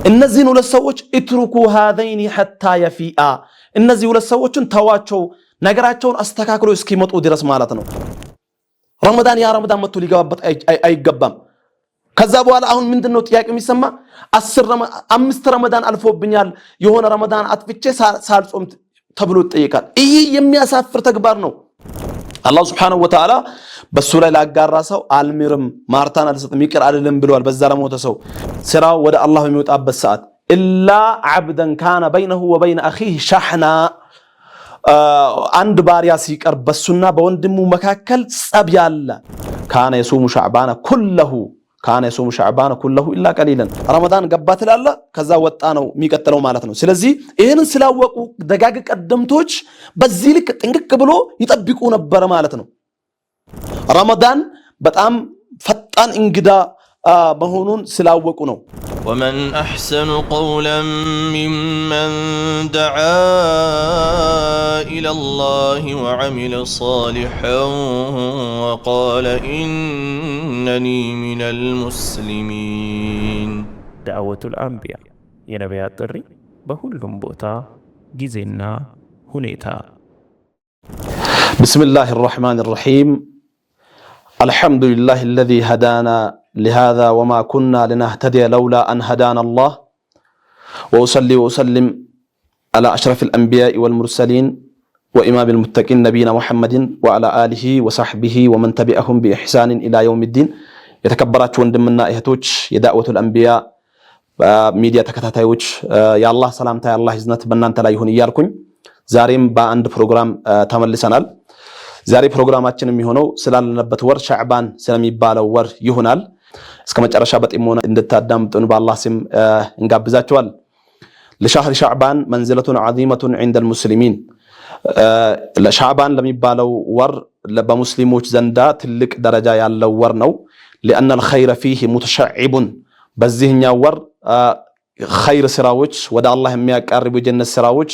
እነዚህን ሁለት ሰዎች ኢትሩኩ ሃذين حتى يفيئا እነዚህ ሁለት ሰዎችን ተዋቸው ነገራቸውን አስተካክሎ እስኪመጡ ድረስ ማለት ነው ረመዳን ያ ረመዳን መጥቶ ሊገባበት አይገባም ከዛ በኋላ አሁን ምንድነው ጥያቄው የሚሰማ 5 ረመዳን አልፎብኛል የሆነ ረመዳን አጥፍቼ ሳልጾም ተብሎ ይጠይቃል ይሄ የሚያሳፍር ተግባር ነው አላህ Subhanahu Wa Ta'ala በሱ ላይ ላጋራ ሰው አልምርም ማርታን አልሰጥም ይቅር አይደለም ብለዋል በዛ ለሞተ ሰው ስራው ወደ አላህ የሚወጣበት ሰዓት ኢላ عبدا كان بينه وبين اخيه شحنا አንድ ባሪያ ሲቀር በሱና በወንድሙ መካከል ጸብ ያለ كان يصوم شعبان كله الا قليلا رمضان ገባት ይላል ከዛ ወጣ ነው የሚቀጥለው ማለት ነው ስለዚህ ይሄንን ስላወቁ ደጋግ ቀደምቶች በዚህ ልክ ጥንቅቅ ብሎ ይጠብቁ ነበር ማለት ነው ረመዳን በጣም ፈጣን እንግዳ መሆኑን ስላወቁ ነው ومن احسن قولا ممن دعا الى الله وعمل صالحا وقال انني من المسلمين دعوة الانبياء የነቢያት ጥሪ በሁሉም ቦታ ጊዜና ሁኔታ بسم الله الرحمن الرحيم الحمد لله الذي هدانا لهذا وما كنا لنهتدي لولا أن هدانا الله وأصلي وأسلم على أشرف الأنبياء والمرسلين وإمام المتقين نبينا محمد وعلى آله وصحبه ومن تبعهم بإحسان إلى يوم الدين يتكبرات وندمنا إهتوج يدعوة الأنبياء ميديا تكتاتيوج يا الله سلامتا يا الله إذنت بنان تلايهون إيالكم زاريم باند بروغرام تملسنال ዛሬ ፕሮግራማችን የሚሆነው ስላለበት ወር ሻዕባን ስለሚባለው ወር ይሆናል እስከ መጨረሻ በጥሞና እንድታዳምጡን በአላህ ስም እንጋብዛችኋል ለሻህር ሻዕባን መንዝለቱን عظيمة عند المسلمين ለሻዕባን ለሚባለው ወር በሙስሊሞች ዘንዳ ትልቅ ደረጃ ያለው ወር ነው لأن الخير فيه متشعب በዚህኛው ወር ኸይር ስራዎች ወደ አላህ የሚያቀርቡ ጀነት ስራዎች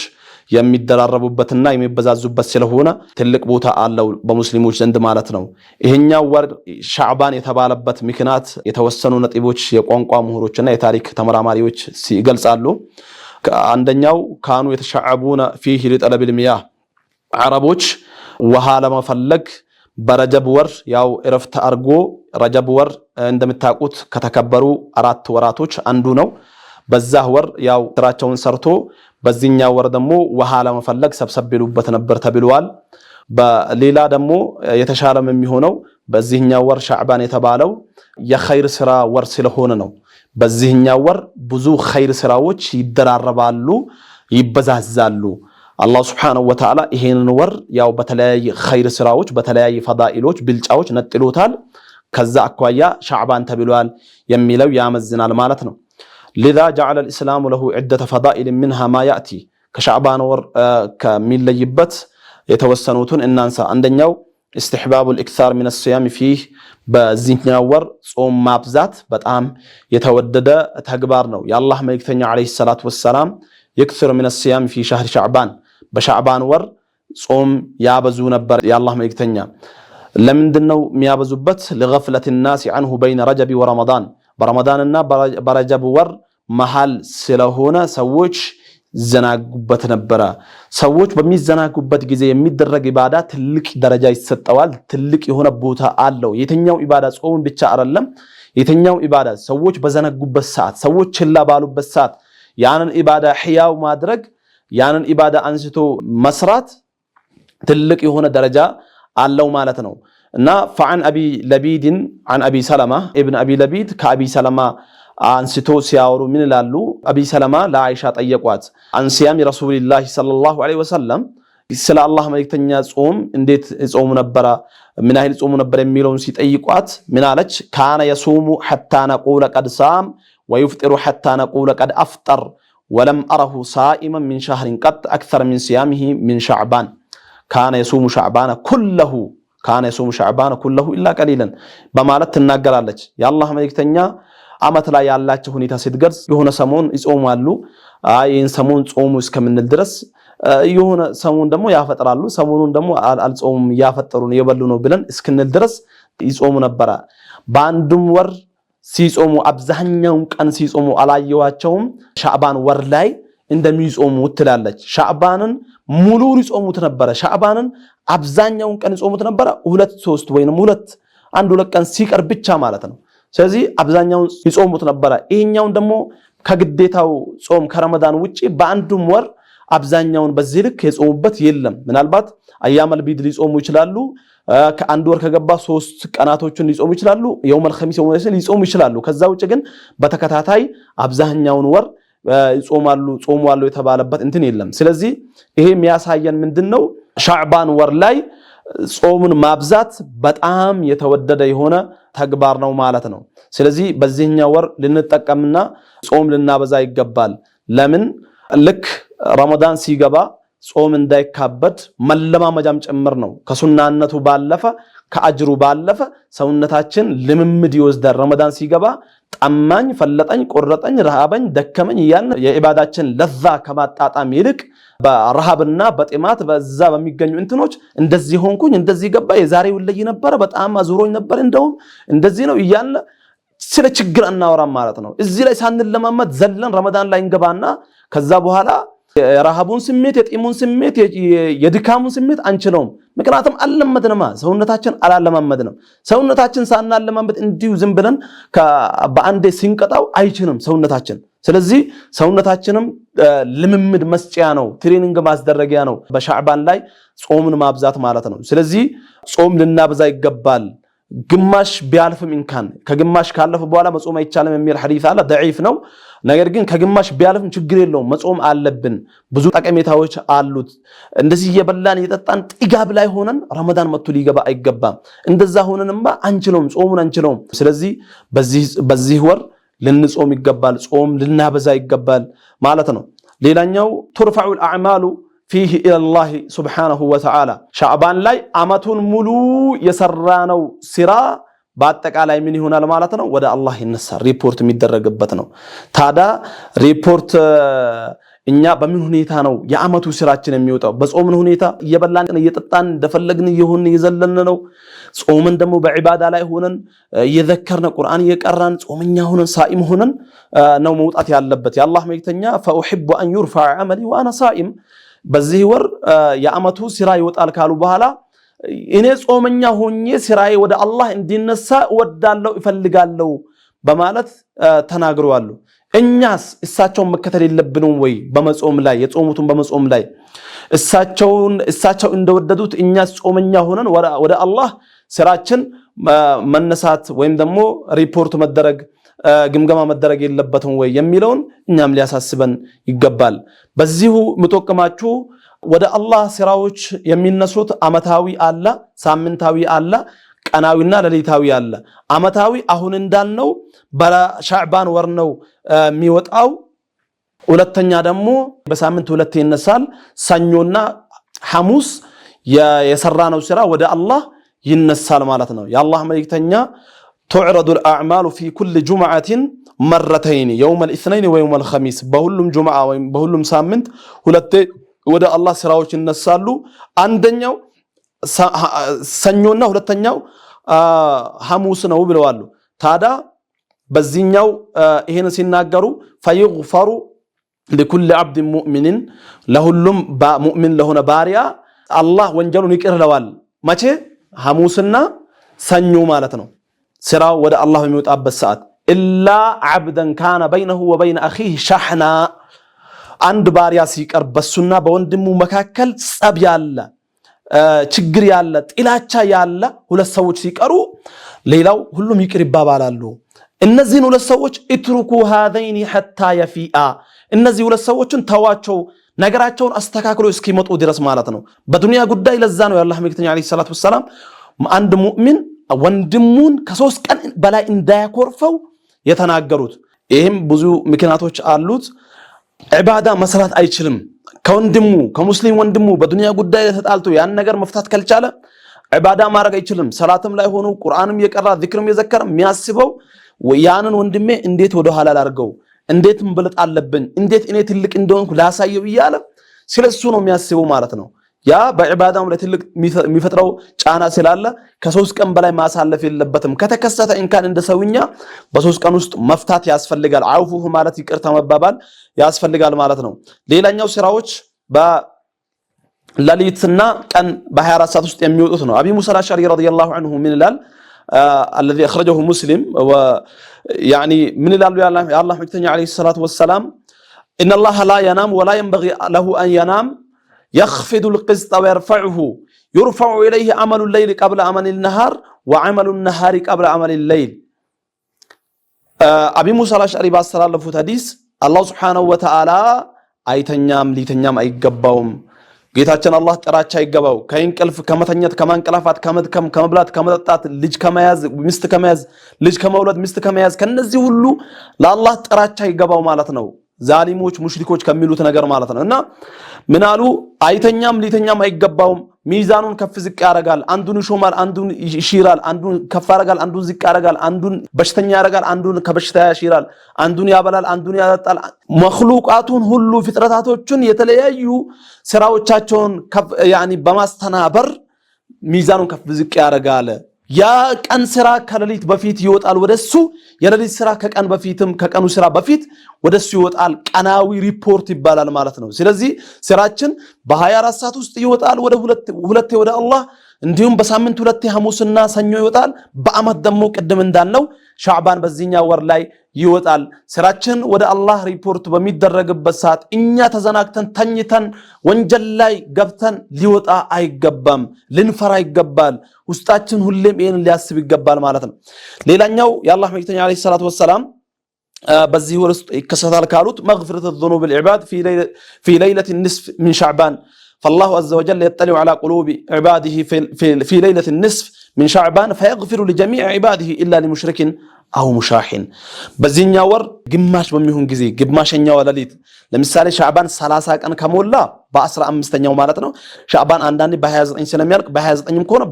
የሚደራረቡበትና የሚበዛዙበት ስለሆነ ትልቅ ቦታ አለው በሙስሊሞች ዘንድ ማለት ነው ይሄኛው ወር ሻዕባን የተባለበት ምክንያት የተወሰኑ ነጥቦች የቋንቋ ምሁሮችና የታሪክ ተመራማሪዎች ሲገልጻሉ አንደኛው ካኑ የተሻዕቡና فيه لطلب المياه አረቦች ውሃ ለመፈለግ በረጀብ ወር ያው እረፍት አርጎ ረጀብ ወር እንደምታውቁት ከተከበሩ 4 ወራቶች አንዱ ነው በዛ ወር ያው ስራቸውን ሰርቶ በዚህኛው ወር ደግሞ ውሃ ለመፈለግ ሰብሰብሉበት ነበር ተብሏል በሌላ ደግሞ የተሻለም የሚሆነው በዚህኛው ወር ሻዕባን የተባለው የኸይር ስራ ወር ስለሆነ ነው በዚህኛው ወር ብዙ ኸይር ስራዎች ይደራረባሉ ይበዛዛሉ አላህ Subhanahu Wa Ta'ala ይሄንን ወር ያው በተለያየ ኸይር ስራዎች በተለያየ ፈዳኢሎች ብልጫዎች ነጥሎታል ከዛ አኳያ ሻዕባን ተብሏል የሚለው ያመዝናል ማለት ነው لذا جعل الإسلام له عدة فضائل منها ما يأتي كشعبان ور كميليبت يتوسنوتون النانسا عندنيو استحباب الإكثار من الصيام فيه بزينيا ور صوم مابزات بتأم يتودد تكبارنو يا الله ما يكثني عليه الصلاة والسلام يكثر من الصيام في شهر شعبان بشعبان ور صوم يابزون بر يا الله ما يكثني لمن دنو ميابزوبت لغفلة الناس عنه بين رجب ورمضان برمضاننا برجب ور محل ስለሆነ ሰዎች ዘናጉበት ነበር ሰዎች በሚዘናጉበት ጊዜ የሚደረግ ኢባዳ ትልቅ ደረጃ ይሰጣዋል ትልቅ የሆነ ቦታ አለው የትኛው ኢባዳ ጾም ብቻ አይደለም የትኛው ኢባዳ ሰዎች በዘናጉበት ሰዓት ሰዎች ችላ ባሉበት ሰዓት ያንን ኢባዳ ህያው ማድረግ ያንን ኢባዳ አንስቶ መስራት ትልቅ የሆነ ደረጃ አለው ማለት ነው እና فعن ابي لبيد عن ابي سلمة ابن ابي لبيد كابي سلمة አንስቶ ሲያወሩ ምን ይላሉ አቢ ሰለማ ለአይሻ ጠየቋት አን ሲያም ረሱላህ ሰለላሁ ዐለይሂ ወሰለም ስለ አላህ መልእክተኛ ጾም እንዴት ጾሙ ነበር ምን አይል ጾሙ ነበር የሚለውን ሲጠይቋት ምን አለች ካነ የሱሙ حتى نقول قد صام ويفطر حتى نقول قد افطر ولم اره صائما من شهر قط اكثر من صيامه من شعبان كان يصوم شعبان كله الا قليلا በማለት ትናገራለች የአላህ መልእክተኛ አመት ላይ ያላችሁ ሁኔታ ሲትገርጽ የሆነ ሰሞን ይጾማሉ አይን ሰሞን ጾሙ እስከምንል ድረስ የሆነ ሰሞን ደግሞ ያፈጥራሉ ሰሞኑን ደግሞ አልጾሙም ያፈጥሩ ነው የበሉ ነው ብለን እስክንል ድረስ ይጾሙ ነበር በአንዱም ወር ሲጾሙ አብዛኛውን ቀን ሲጾሙ አላየዋቸውም ሻዕባን ወር ላይ እንደሚጾሙ ትላለች ሻዕባንን ሙሉ ይጾሙት ነበር ሻዕባንን አብዛኛውን ቀን ይጾሙት ነበር 2-3 ወይንም 1 ቀን ሲቀር ብቻ ማለት ነው ስለዚህ አብዛኛውን ይጾሙት ነበር ይሄኛውን ደግሞ ከግዴታው ጾም ከረመዳን ውጪ በአንዱም ወር አብዛኛውን በዚህ ልክ የጾሙበት የለም ምናልባት አያመል ቢድ ሊጾሙ ይችላሉ ከአንድ ወር ከገባ 3 ቀናቶችን ሊጾሙ ይችላሉ የውመል ኸሚስ ወይስ ሊጾሙ ይችላሉ ከዛ ውጪ ግን በተከታታይ አብዛኛውን ወር ጾማሉ የተባለበት እንትን የለም ስለዚህ ይሄ የሚያሳየን ምንድነው ሻዕባን ወር ላይ ጾሙን ማብዛት በጣም የተወደደ የሆነ ተግባር ነው ማለት ነው ስለዚህ በዚህኛው ወር ልንጠቀምና ጾም ልናበዛ ይገባል ለምን ልክ ረመዳን ሲገባ ጾም እንዳይካበድ መለማመጃም ጭምር ነው ከሱናነቱ ባለፈ ከአጅሩ ባለፈ ሰውነታችን ልምምድ ይወስዳል ረመዳን ሲገባ ጠማኝ ፈለጠኝ ቆረጠኝ ረሃበኝ ደከመኝ ይያልን የኢባዳችን ለዛ ከማጣጣም ይልቅ በረሃብና በጥማት በዛ በሚገኙ እንትኖች እንደዚህ ሆንኩኝ እንደዚህ ገባ የዛሬው ለይ ነበር በጣም አዙሮኝ ነበር እንደውም እንደዚህ ነው ይያልን ስለ ችግር እናወራም ማለት ነው እዚህ ላይ ሳንለማመድ ዘለን ረመዳን ላይ እንገባና ከዛ በኋላ የረሃቡን ስሜት የጥሙን ስሜት የድካሙን ስሜት አንችለውም ምክንያቱም አለመድነማ ሰውነታችን አላለማመድንም ሰውነታችን ሳናለማመድ እንዲሁ ዝም ብለን በአንዴ ሲንቀጣው አይችልም ሰውነታችን ስለዚህ ሰውነታችንም ልምምድ መስጫያ ነው ትሬኒንግ ማስደረጊያ ነው በሻዕባን ላይ ጾምን ማብዛት ማለት ነው ስለዚህ ጾም ልናበዛ ይገባል ግማሽ ቢያልፍም እንካን ከግማሽ ካለፈ በኋላ መጾም አይቻልም የሚል ሐዲስ አለ ضعيف ነው ነገር ግን ከግማሽ ቢያልፍም ችግር የለውም መጾም አለብን ብዙ ጠቀሜታዎች አሉት እንደዚህ እየበላን እየጠጣን ጥጋብ ላይ ሆነን ረመዳን መጥቶ ሊገባ አይገባም እንደዛ ሆነንማ አንችለውም ጾሙን አንችለውም ስለዚህ በዚህ ወር ልንጾም ይገባል ጾም ልናበዛ ይገባል ማለት ነው ሌላኛው ترفع الاعمال فيه الى الله سبحانه وتعالى شعبان ላይ አመቱን ሙሉ የሰራነው ስራ በአጠቃላይ ምን ይሆናል ማለት ነው ወደ አላህ ይነሳል ሪፖርት የሚደረግበት ነው ታዳ ሪፖርት እኛ በምን ሁኔታ ነው የአመቱ ስራችን የሚወጣው በጾምን ሁኔታ እየበላን እየጠጣን እንደፈለግን ይሁን ይዘለን ነው ጾምን ደግሞ በዒባዳ ላይ ሆነን እየዘከርን ቁርአን እየቀራን ጾመኛ ሆነን ሳኢም ሆነን ነው መውጣት ያለበት የአላህ መልእክተኛ فاحب ان يرفع عملي وانا صائم በዚህ ወር የአመቱ ስራ ይወጣል ካሉ በኋላ እኔ ጾመኛ ሆኜ ስራዬ ወደ አላህ እንዲነሳ ወዳለው ይፈልጋለው በማለት ተናግረዋል እኛስ እሳቸውን መከተል የለብንም ወይ በመጾም ላይ የጾሙቱን በመጾም ላይ እሳቸው እንደወደዱት እኛስ ጾመኛ ሆነን ወደ አላህ ስራችን መነሳት ወይም ደግሞ ሪፖርት መደረግ ግምገማ መደረግ የለበትም ወይ የሚለውን እኛም ሊያሳስበን ይገባል በዚሁ ምጥቅማችሁ ወደ አላህ ስራዎች የሚነሱት አመታዊ አለ ሳምንታዊ አለ ቀናዊና ሌሊታዊ አለ አመታዊ አሁን እንዳልነው በሻዕባን ወር ነው የሚወጣው ሁለተኛ ደግሞ በሳምንት ሁለት ይነሳል ሰኞና ሐሙስ የሰራነው ስራ ወደ አላህ ይነሳል ማለት ነው የአላህ መልእክተኛ تعرض الأعمال في كل جمعة مرتين يوم الاثنين ويوم الخميس بهلم جمعة وبهلم سامنت ሁለቴ ወደ አላህ ስራዎች ይነሳሉ አንደኛው ሰኞና ሁለተኛው ሐሙስ ነው ብለዋል ታዳ በዚህኛው ይሄን ሲናገሩ فيغفر لكل عبد مؤمن ለሁሉም ሙእሚን ለሆነ ባሪያ አላህ ወንጀሉን ይቅርለዋል መቼ ሐሙስና ሰኞ ማለት ነው ስራው ወደ አላህ የሚወጣበት ሰዓት ኢላ عبدا كان بينه وبين اخيه شحنا አንድ ባሪያ ሲቀር በሱና በወንድሙ መካከል ጸብ ያለ ችግር ያለ ጥላቻ ያለ ሁለት ሰዎች ሲቀሩ ሌላው ሁሉም ይቅር ይባባላሉ እነዚህን ሁለት ሰዎች اتركوا هذين حتى يفيئا እነዚህ ሁለት ሰዎችን ተዋቸው ነገራቸውን አስተካክሎ እስኪመጡ ድረስ ማለት ነው በዱንያ ጉዳይ ለዛ ነው የአላህ መልእክተኛ አለይሂ ሰላቱ ወሰለም አንድ ሙእሚን ወንድሙን ከ3 ቀን በላይ እንዳያኮርፈው የተናገሩት ይሄም ብዙ ምክንያቶች አሉት ኢባዳ መስራት አይችልም ከወንድሙ ከሙስሊም ወንድሙ በዱንያ ጉዳይ ተጣልቶ ያን ነገር መፍታት ካልቻለ ኢባዳ ማድረግ አይችልም ሰላትም ላይ ሆኖ ቁርአንም የቀራ ዚክርም የዘከረ የሚያስበው ያንን ወንድሜ እንዴት ወደ ሐላል አድርገው እንዴት ምብልጥ አለብን እንዴት እኔ ትልቅ እንደሆንኩ ላሳየው ይያለ ስለሱ ነው የሚያስበው ማለት ነው ያ በዒባዳው ላይ ትልቅ የሚፈጥረው ጫና ስላለ ከ3 ቀን በላይ ማሳለፍ የለበትም። ከተከሰተ እንኳን እንደ ሰውኛ በ3 ቀን ውስጥ መፍታት ያስፈልጋል። አውፉሁ ማለት ይቅርታ መባባል ያስፈልጋል ማለት ነው። ሌላኛው ስራዎች በሌሊትና ቀን በ24 ሰዓት ውስጥ የሚወጡት ነው። አቢ ሙሳ አልአሽዓሪ ረዲየላሁ ዐንሁ ምን ይላል? الذي أخرجه مسلم ويعني من الله مكتني عليه الصلاة والسلام إن الله لا ينام ولا ينبغي له أن ينام يخفض القسط ويرفعه يرفع إليه عمل الليل قبل عمل النهار وعمل النهار قبل عمل الليل. أبي موسى الأشعري بأسرار لفوت حديث الله سبحانه وتعالى أيتنيام ليتنيام أيقباهم ጌታችን አላህ ጥራቻ ይገባው ከእንቅልፍ ከመተኛት ከማንቀላፋት ከመድከም ከመብላት ከመጠጣት ልጅ ከመያዝ ሚስት ከመያዝ ልጅ ከመውለድ ሚስት ከመያዝ ከነዚህ ሁሉ ለአላህ ጥራቻ ይገባው ማለት ነው። ዛሊሞች ሙሽሪኮች ከሚሉት ነገር ማለት ነው። እና ምናሉ አይተኛም ሊተኛም አይገባውም። ሚዛኑን ከፍ ዝቅ ያደርጋል። አንዱን ይሾማል፣ አንዱን ይሽራል፣ አንዱን ከፍ ያደርጋል፣ አንዱን ዝቅ ያደርጋል፣ አንዱን በሽተኛ ያደርጋል፣ አንዱን ከበሽታ ያሽራል፣ አንዱን ያበላል፣ አንዱን ያጠጣል። መኽሉቃቱን ሁሉ ፍጥረታቶችን የተለያዩ ስራዎቻቸውን ያኒ በማስተናበር ሚዛኑን ከፍ ዝቅ ያደርጋል። ያ ቀን ስራ ከሌሊት በፊት ይወጣል ወደሱ፣ የሌሊት ስራ ከቀን በፊትም ከቀኑ ስራ በፊት ወደሱ ይወጣል። ቀናዊ ሪፖርት ይባላል ማለት ነው። ስለዚህ ስራችን በ24 ሰዓት ውስጥ ይወጣል ወደ ሁለቴ ወደ አላህ፣ እንዲሁም በሳምንት ሁለቴ ሐሙስና ሰኞ ይወጣል። በአመት ደግሞ ቅድም እንዳልነው ሻዕባን በዚህኛው ወር ላይ ይወጣል። ስራችን ወደ አላህ ሪፖርት በሚደረግበት ሰዓት እኛ ተዘናግተን ተኝተን ወንጀል ላይ ገብተን ሊወጣ አይገባም፣ ልንፈራ ይገባል። ውስጣችን ሁሌም ይሄንን ሊያስብ ይገባል ማለት ነው። ሌላኛው የአላህ መልእክተኛ አለይሂ ሰላቱ ወሰላም በዚህ ወር ውስጥ ይከሰታል ካሉት መግፊረቱ ዙኑብ العباد في ليلة النصف من شعبان فالله عز وجل يطلع على قلوب عباده في ليلة النصف من شعبان فيغفر لجميع عباده إلا لمشرك أو مشاحن. በዚህኛው ወር ግማሽ በሚሆን ጊዜ ግማሽኛው ሌሊት ለምሳሌ ሻዕባን 30 ቀን ከሞላ በ15ኛው ማለት ነው። ሻዕባን አንዳንዴ በ29 ስለሚያልቅ በ29ም ከሆነ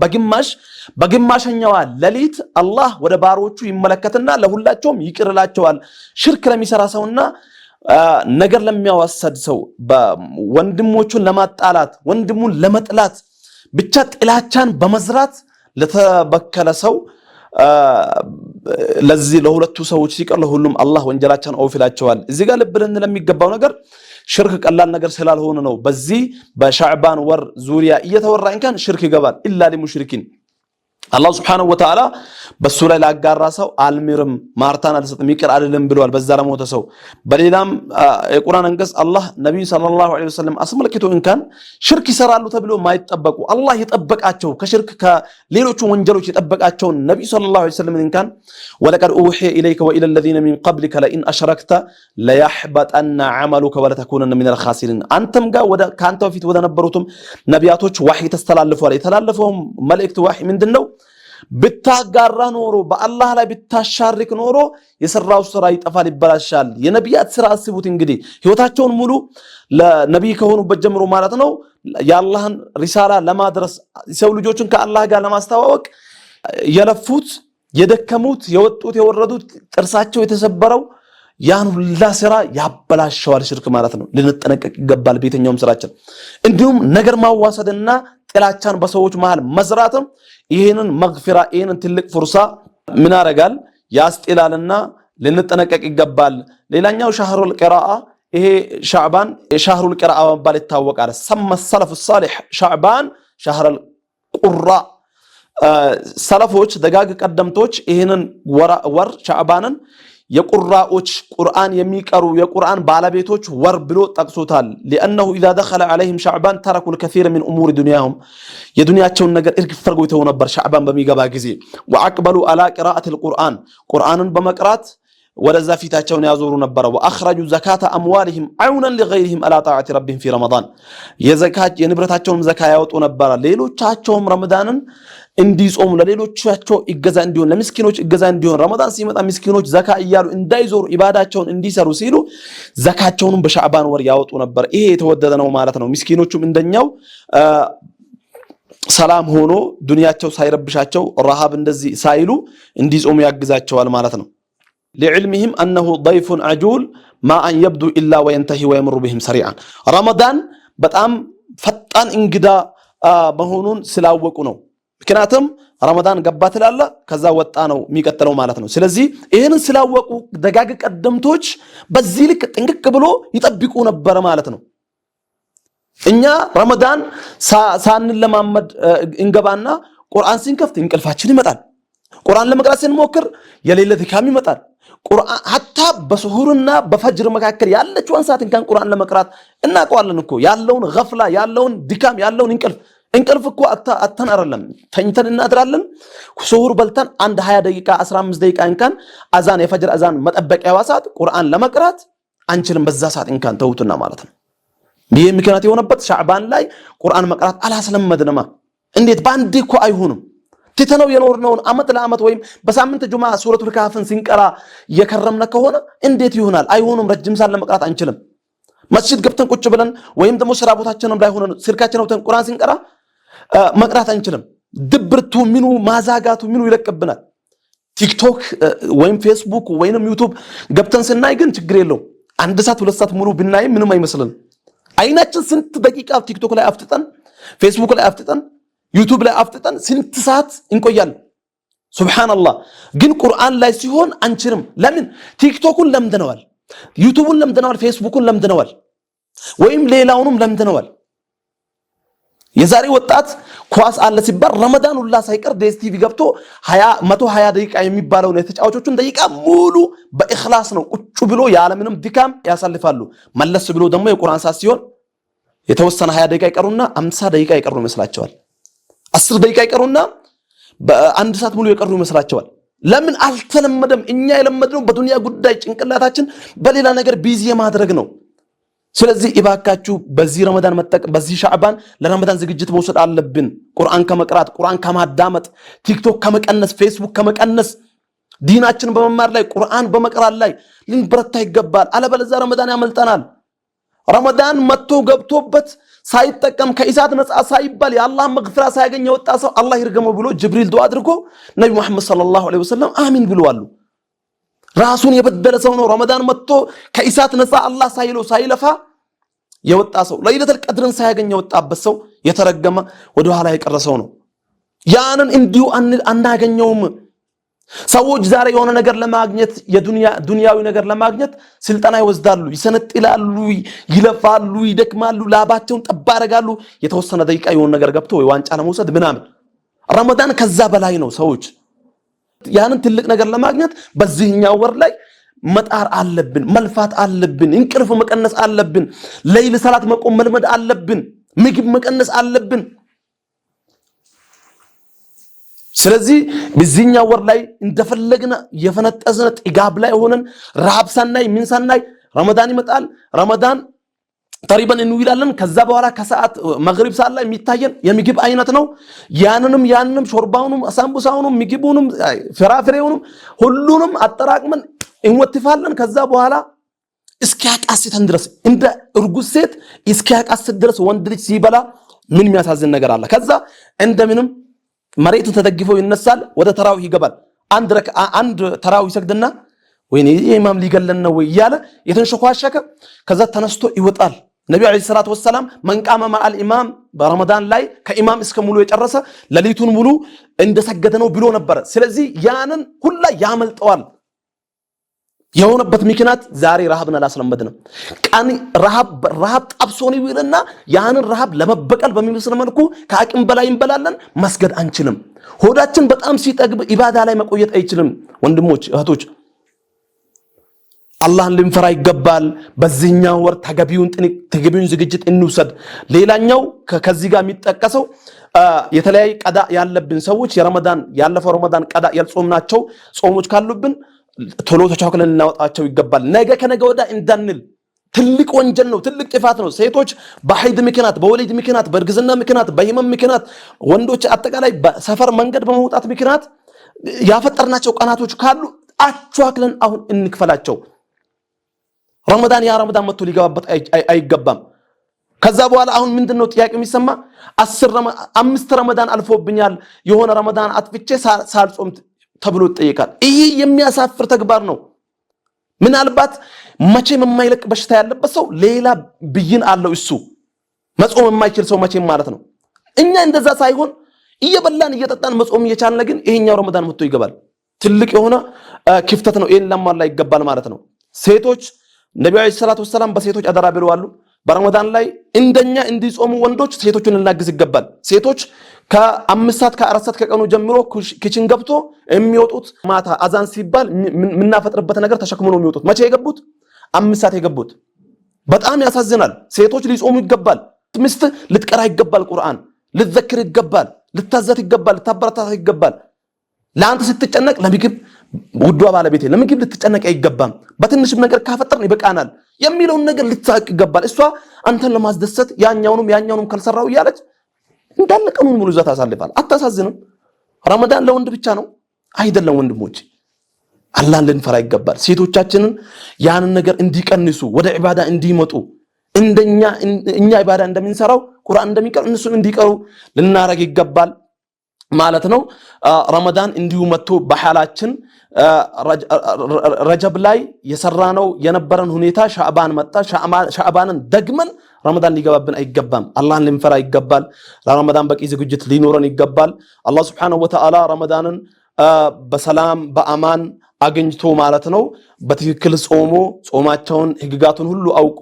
በግማሽኛው ሌሊት አላህ ወደ ባሮቹ ይመለከትና ለሁላቸውም ይቅርላቸዋል። ሽርክ ለሚሰራ ሰውና ነገር ለሚያዋሰድ ሰው ወንድሞቹን ለማጣላት ወንድሙን ለመጥላት ብቻ ጥላቻን በመዝራት ለተበከለ ሰው ለዚህ ለሁለቱ ሰዎች ሲቀር ለሁሉም አላህ ወንጀላቸውን አውፍላቸዋል። እዚህ ጋር ልብ ልንል የሚገባው ነገር ሽርክ ቀላል ነገር ስላልሆነ ነው። በዚህ በሻዕባን ወር ዙሪያ እየተወራ እንኳን ሽርክ ይገባል። ኢላ ለሙሽሪኪን አላህ Subhanahu Wa Ta'ala በሱ ላይ ላጋራ ሰው አልምርም ማርታን አልሰጥም ይቅር አይደለም ብለዋል። በዛ ለሞተ ሰው በሌላም የቁርአን አንቀጽ አላህ ነብዩ ሰለላሁ ዐለይሂ ወሰለም አስመልክቶ እንኳን ሽርክ ይሰራሉ ተብሎ ማይጠበቁ አላህ የጠበቃቸው ከሽርክ ከሌሎች ወንጀሎች የጠበቃቸው ነብዩ ሰለላሁ ዐለይሂ ወሰለም እንኳን ወለቀድ ኡሂየ ኢለይከ ወኢለ الذين من قبلك لئن أشركت ليحبطن عملك ولتكونن من الخاسرين አንተም ጋር ወደ ካንተ በፊት ወደ ነበሩትም ነቢያቶች ወህይ ተስተላልፈዋል። የተላለፈው መልእክት ወህይ ምንድነው? ብታጋራ ኖሮ በአላህ ላይ ብታሻርክ ኖሮ የሰራው ስራ ይጠፋል ይበላሻል። የነቢያት ስራ አስቡት እንግዲህ ህይወታቸውን ሙሉ ለነብይ ከሆኑበት ጀምሮ ማለት ነው የአላህን ሪሳላ ለማድረስ ሰው ልጆችን ከአላህ ጋር ለማስተዋወቅ የለፉት የደከሙት የወጡት የወረዱት ጥርሳቸው የተሰበረው ያን ሁላ ስራ ያበላሻዋል ሽርክ ማለት ነው። ልንጠነቀቅ ይገባል በየትኛውም ስራችን። እንዲሁም ነገር ማዋሰድና ጥላቻን በሰዎች መሃል መዝራትም ይሄንን መግፊራ ይሄንን ትልቅ ፍርሳ ምን ያረጋል ያስጥላልና ልንጠነቀቅ ይገባል። ሌላኛው ሻህሩል ቂራአ ይሄ ሻዕባን ሻህሩል ቂራአ በመባል ይታወቃል። ሰመ ሰለፍ الصالح ሻዕባን ሻህሩል ቁራ ሰለፎች ደጋግ ቀደምቶች ይሄንን ወር ሻዕባንን የቁራዎች ቁርአን የሚቀሩ የቁርአን ባለቤቶች ወር ብሎ ጠቅሶታል። لانه اذا دخل عليهم شعبان تركوا الكثير من امور دنياهم የዱንያቸውን ነገር እርግፍ አድርገው ይተው ነበር ሻዕባን በሚገባ ጊዜ። واقبلوا على قراءه القران ቁርአንን በመቅራት ወደዛ ፊታቸውን ያዞሩ ነበር። واخرجوا زكاه اموالهم عونا لغيرهم على طاعه ربهم في رمضان የዘካት የንብረታቸውን ዘካ ያወጡ ነበር። ሌሎቻቸውም ረመዳንን እንዲጾሙ ለሌሎቻቸው ይገዛ እንዲሆን ለምስኪኖች ይገዛ እንዲሆን ረመዳን ሲመጣ ምስኪኖች ዘካ እያሉ እንዳይዞሩ ኢባዳቸውን እንዲሰሩ ሲሉ ዘካቸውንም በሻዕባን ወር ያወጡ ነበር። ይሄ የተወደደ ነው ማለት ነው። ምስኪኖቹም እንደኛው ሰላም ሆኖ ዱንያቸው ሳይረብሻቸው ረሃብ እንደዚህ ሳይሉ እንዲጾሙ ያግዛቸዋል ማለት ነው። لعلمهم انه ضيف عجول ما ان يبدو الا وينتهي ويمر بهم سريعا رمضان በጣም ፈጣን እንግዳ መሆኑን ስላወቁ ነው። ምክንያቱም ረመዳን ገባ ትላለ ከዛ ወጣ ነው የሚቀጥለው ማለት ነው። ስለዚህ ይሄንን ስላወቁ ደጋግ ቀደምቶች በዚህ ልክ ጥንቅቅ ብሎ ይጠብቁ ነበር ማለት ነው። እኛ ረመዳን ሳንለማመድ እንገባና ቁርአን ሲንከፍት እንቅልፋችን ይመጣል። ቁርአን ለመቅራት ስንሞክር የሌለ ድካም ይመጣል። ቁርአን hatta በሱሁርና በፈጅር መካከል ያለችውን ሰዓት እንኳን ቁርአን ለመቅራት እናውቀዋለን እኮ ያለውን ገፍላ ያለውን ድካም ያለውን እንቅልፍ እኮ አተን አይደለም ተኝተን እናድራለን። ሱሁር በልተን አንድ 20 ደቂቃ 15 ደቂቃ እንኳን አዛን የፈጅር አዛን መጠበቂያዋ ሰዓት ቁርአን ለመቅራት አንችልም። በዛ ሰዓት እንኳን ተውትና ማለት ነው። ይሄ ምክንያት የሆነበት ሻዕባን ላይ ቁርአን መቅራት አላስለመድንማ። እንዴት ባንዴ እኮ አይሆንም። ትተነው የኖርነውን አመት ለአመት ወይም በሳምንት ጁማ ሱረቱል ካፍን ሲንቀራ የከረምነ ከሆነ እንዴት ይሆናል? አይሆንም። ረጅም ሰዓት ለመቅራት አንችልም። መስጂድ ገብተን ቁጭ ብለን ወይም ደግሞ ስራ ቦታችንም ላይ ሆነን ስልካችን አውጥተን ቁርአን ሲንቀራ መቅራት አንችልም። ድብርቱ ምኑ ማዛጋቱ ምኑ ይለቅብናል። ቲክቶክ ወይም ፌስቡክ ወይንም ዩቲዩብ ገብተን ስናይ ግን ችግር የለው። አንድ ሰዓት ሁለት ሰዓት ሙሉ ብናይ ምንም አይመስልም። አይናችን ስንት ደቂቃ ቲክቶክ ላይ አፍጥጠን ፌስቡክ ላይ አፍጥጠን ዩቲዩብ ላይ አፍጥጠን ስንት ሰዓት እንቆያለን። ሱብሃንአላህ። ግን ቁርአን ላይ ሲሆን አንችልም። ለምን? ቲክቶኩን ለምደነዋል፣ ዩቲዩብን ለምደነዋል፣ ፌስቡክን ለምደነዋል፣ ወይም ሌላውንም ለምደነዋል። የዛሬ ወጣት ኳስ አለ ሲባል ረመዳን ሁላ ሳይቀር ዲኤስቲቪ ገብቶ 120 ደቂቃ የሚባለው ነው የተጫዋቾቹን ደቂቃ ሙሉ በእኽላስ ነው ቁጭ ብሎ ያለምንም ድካም ያሳልፋሉ። መለስ ብሎ ደግሞ የቁርአን ሰዓት ሲሆን የተወሰነ 20 ደቂቃ ይቀሩና 50 ደቂቃ ይቀሩ ይመስላቸዋል። 10 ደቂቃ ይቀሩና በአንድ ሰዓት ሙሉ ይቀሩ ይመስላቸዋል። ለምን? አልተለመደም። እኛ የለመድነው በዱንያ ጉዳይ ጭንቅላታችን በሌላ ነገር ቢዚ የማድረግ ነው። ስለዚህ ኢባካችሁ በዚህ ረመዳን በዚህ ሻዕባን ለረመዳን ዝግጅት መውሰድ አለብን። ቁርአን ከመቅራት፣ ቁርአን ከማዳመጥ፣ ቲክቶክ ከመቀነስ፣ ፌስቡክ ከመቀነስ፣ ዲናችን በመማር ላይ ቁርአን በመቅራት ላይ ልንበረታ ይገባል። አለበለዚያ ረመዳን ያመልጠናል። ረመዳን መጥቶ ገብቶበት ሳይጠቀም ከኢሳት ነፃ ሳይባል የአላህ መግፍራ ሳያገኝ የወጣ ሰው አላህ ይርገመው ብሎ ጅብሪል ዱዓ አድርጎ ነብዩ መሐመድ ሰለላሁ ዐለይሂ ወሰለም አሚን ብለዋል። ራሱን የበደለ ሰው ነው። ረመዳን መጥቶ ከኢሳት ነፃ አላህ ሳይለው ሳይለፋ የወጣ ሰው ለይለቱል ቀድርን ሳያገኝ የወጣበት ሰው የተረገመ ወደ ኋላ የቀረሰው ነው። ያንን እንዲሁ አናገኘውም። ሰዎች ዛሬ የሆነ ነገር ለማግኘት ዱንያዊ ነገር ለማግኘት ስልጠና ይወስዳሉ፣ ይሰነጥላሉ፣ ይለፋሉ፣ ይደክማሉ፣ ላባቸውን ጠብ ያደርጋሉ። የተወሰነ ደቂቃ የሆነ ነገር ገብቶ ወይ ዋንጫ ለመውሰድ ምናምን። ረመዳን ከዛ በላይ ነው። ሰዎች ያንን ትልቅ ነገር ለማግኘት በዚህኛው ወር ላይ መጣር አለብን፣ መልፋት አለብን፣ እንቅልፍ መቀነስ አለብን፣ ሌሊት ሰላት መቆም መልመድ አለብን፣ ምግብ መቀነስ አለብን። ስለዚህ በዚህኛው ወር ላይ እንደፈለግና የፈነጠዝነ ጥጋብ ላይ ሆነን ረሃብ ሳናይ ምን ሳናይ ረመዳን ይመጣል። ረመዳን ተሪበን እንውላለን። ከዛ በኋላ ከሰዓት መግሪብ ሰዓት ላይ የሚታየን የምግብ አይነት ነው። ያንንም ሾርባውንም አሳምቡሳውንም ምግቡንም ፍራፍሬውንም ሁሉንም አጠራቅመን እንወትፋለን። ከዛ በኋላ እስኪያቃስተን ድረስ እንደ እርጉዝ ሴት እስኪያቃስት ድረስ ወንድ ልጅ ሲበላ ምን የሚያሳዝን ነገር አለ? ከዛ እንደምንም መሬቱ ተደግፎ ይነሳል፣ ወደ ተራዊህ ይገባል። አንድ ተራዊህ ይሰግድና ወይኔ ኢማም ሊገለን ነው እያለ የተንሸኳሸከ ከዛ ተነስቶ ይወጣል። ነብዩ አለይሂ ሰላቱ ወሰለም መንቃመ ማአል ኢማም በረመዳን ላይ ከኢማም እስከ ሙሉ የጨረሰ ለሊቱን ሙሉ እንደሰገደ ነው ብሎ ነበር። ስለዚህ ያንን ሁላ ያመልጠዋል። የሆነበት ምክንያት ዛሬ ረሃብን አላስለመድንም። ቀን ረሃብ ጣብሶን ይውልና ያንን ረሃብ ለመበቀል በሚመስል መልኩ ከአቅም በላይ እንበላለን። መስገድ አንችልም። ሆዳችን በጣም ሲጠግብ ኢባዳ ላይ መቆየት አይችልም። ወንድሞች እህቶች፣ አላህን ልንፈራ ይገባል። በዚህኛው ወር ተገቢውን ዝግጅት እንውሰድ። ሌላኛው ከዚህ ጋር የሚጠቀሰው የተለያየ ቀዳ ያለብን ሰዎች ያለፈው ረመዳን ቀዳ ያልጾምናቸው ጾሞች ካሉብን ቶሎ ተቻኩለን እናወጣቸው ይገባል። ነገ ከነገ ወዳ እንዳንል ትልቅ ወንጀል ነው፣ ትልቅ ጥፋት ነው። ሴቶች በሐይድ ምክንያት፣ በወሊድ ምክንያት፣ በእርግዝና ምክንያት፣ በህመም ምክንያት፣ ወንዶች አጠቃላይ በሰፈር መንገድ በመውጣት ምክንያት ያፈጠርናቸው ቀናቶች ካሉ አቻክለን አሁን እንክፈላቸው። ረመዳን ያ ረመዳን መጥቶ ሊገባበት አይገባም። ከዛ በኋላ አሁን ምንድነው ጥያቄ የሚሰማ 5 ረመዳን አልፎብኛል የሆነ ረመዳን አጥፍቼ ሳልጾም ተብሎ ይጠይቃል። ይሄ የሚያሳፍር ተግባር ነው። ምናልባት መቼም የማይለቅ በሽታ ያለበት ሰው ሌላ ብይን አለው። እሱ መጾም የማይችል ሰው መቼም ማለት ነው። እኛ እንደዛ ሳይሆን እየበላን እየጠጣን መጾም እየቻልን ግን ይሄኛው ረመዳን መጥቶ ይገባል። ትልቅ የሆነ ክፍተት ነው። ይሄን ለማላ ይገባል ማለት ነው። ሴቶች ነብዩ አለይሂ ሰላቱ ወሰለም በሴቶች አደራ ብለዋል። በረመዳን ላይ እንደኛ እንዲጾሙ ወንዶች ሴቶችን ልናግዝ ይገባል። ሴቶች ከ5 ሰዓት ከ4 ሰዓት ከቀኑ ጀምሮ ኪችን ገብቶ የሚወጡት ማታ አዛን ሲባል ምናፈጥርበት ነገር ተሸክሞ ነው የሚወጡት። መቼ የገቡት? 5 ሰዓት የገቡት። በጣም ያሳዝናል። ሴቶች ሊጾሙ ይገባል። ሚስት ልትቀራ ይገባል። ቁርአን ልትዘክር ይገባል። ልታዘት ይገባል። ልታበረታታ ይገባል። ለአንተ ስትጨነቅ ለምግብ ውዷ ባለቤቴ ለምግብ ልትጨነቅ አይገባም። በትንሽም ነገር ካፈጠርን ይበቃናል የሚለውን ነገር ልትሳቅ ይገባል። እሷ አንተን ለማስደሰት ያኛውንም ካልሰራው እያለች እንዳለ ቀኑን ሙሉ እዛ ታሳልፋል። አታሳዝንም? ረመዳን ለወንድ ብቻ ነው አይደለም ወንድሞች። አላህን ልንፈራ ይገባል። ሴቶቻችንን ያንን ነገር እንዲቀንሱ ወደ ዒባዳ እንዲመጡ እኛ ዒባዳ እንደምንሰራው ቁርአን እንደሚቀር እነሱም እንዲቀሩ ልናረግ ይገባል ማለት ነው። ረመዳን እንዲሁ መጥቶ በሐላችን ረጀብ ላይ የሰራነው የነበረን ሁኔታ ሻዕባን መጣ። ሻዕባንን ደግመን ረመዳን ሊገባብን አይገባም። አላህን ልንፈራ ይገባል። ለረመዳን በቂ ዝግጅት ሊኖረን ይገባል። አላህ Subhanahu Wa Ta'ala ረመዳንን በሰላም በአማን አገኝቶ ማለት ነው በትክክል ጾማቸውን ህግጋቱን ሁሉ አውቆ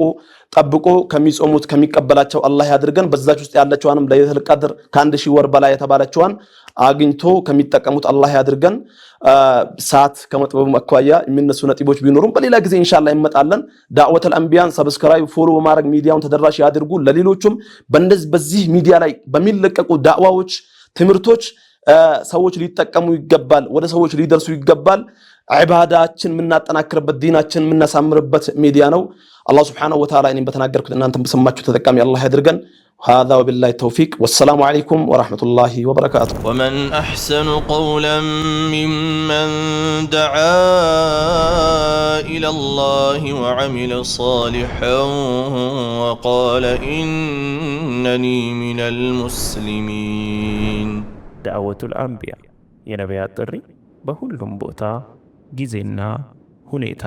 ጠብቆ ከሚጾሙት ከሚቀበላቸው አላህ ያድርገን። በዛች ውስጥ ያለችዋንም ለይለቱል ቀድር ከ1000 ወር በላይ የተባለችዋን አግኝቶ ከሚጠቀሙት አላህ ያድርገን። ሰዓት ከመጥበቡ አኳያ የሚነሱ ነጥቦች ቢኖሩም በሌላ ጊዜ ኢንሻአላህ እንመጣለን። ዳዕወተል አንቢያን ሰብስክራይብ ፎሎ በማድረግ ሚዲያውን ተደራሽ ያድርጉ። ለሌሎችም በዚህ ሚዲያ ላይ በሚለቀቁ ዳዕዋዎች ትምህርቶች ሰዎች ሊጠቀሙ ይገባል። ወደ ሰዎች ሊደርሱ ይገባል። ዒባዳችን የምናጠናክርበት ዲናችን የምናሳምርበት ሚዲያ ነው። አላህ Subhanahu Wa Ta'ala እኔም በተናገርኩት እናንተም በሰማችሁ ተጠቃሚ አላህ ያድርገን። هذا وبالله التوفيق والسلام عليكم ورحمة الله وبركاته. ومن أحسن قولا ممن دعا إلى الله وعمل صالحا وقال إنني من المسلمين. دعوة الأنبياء የነቢያት ጥሪ በሁሉም ቦታ ጊዜና ሁኔታ